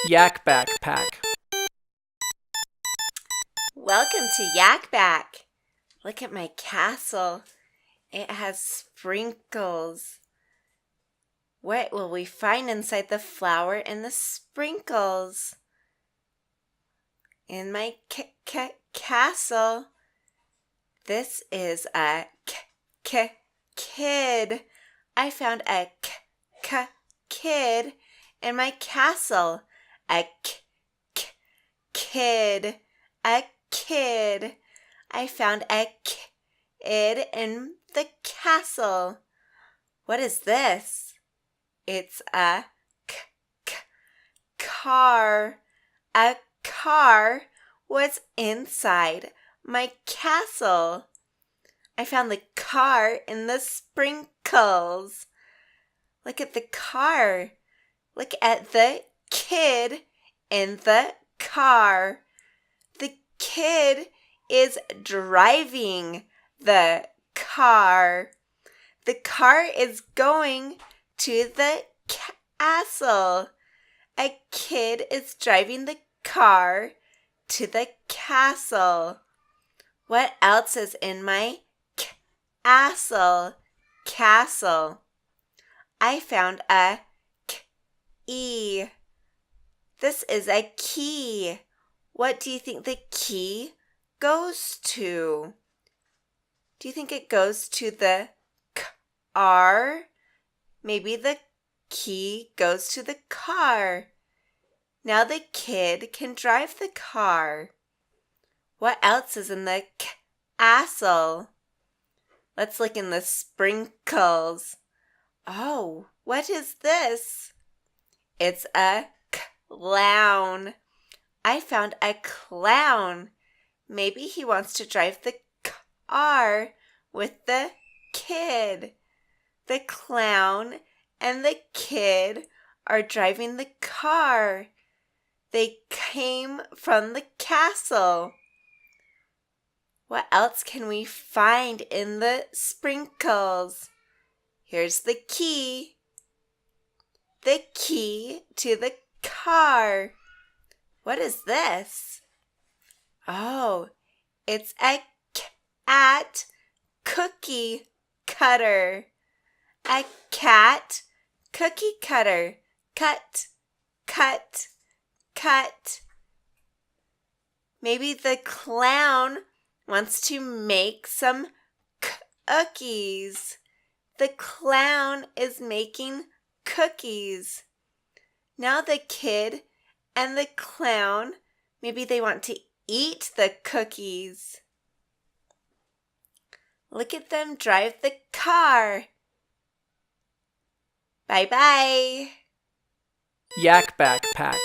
YakBack pack. Welcome to YakBack. Look at my castle. It has sprinkles. What will we find inside the flour and the sprinkles? In my castle, this is a kid. I found a kid in my castle. A kid. A kid. I found a kid in the castle. What is this? It's a car. A car was inside my castle. I found the car in the sprinkles. Look at the car. Look at the kid in the car. The kid is driving the car. The car is going to the castle. A kid is driving the car to the castle. What else is in my castle? Castle. I found a key. This is a key. What do you think the key goes to? Do you think it goes to the car? Maybe the key goes to the car. Now the kid can drive the car. What else is in the castle? Let's look in the sprinkles. Oh, what is this? It's a clown. I found a clown. Maybe he wants to drive the car with the kid. The clown and the kid are driving the car. They came from the castle. What else can we find in the sprinkles? Here's the key. The key to the car. What is this? Oh, it's a cat cookie cutter. A cat cookie cutter. Cut, cut, cut. Maybe the clown wants to make some cookies. The clown is making cookies. Now the kid and the clown, maybe they want to eat the cookies. Look at them drive the car. Bye-bye. YakBack pack.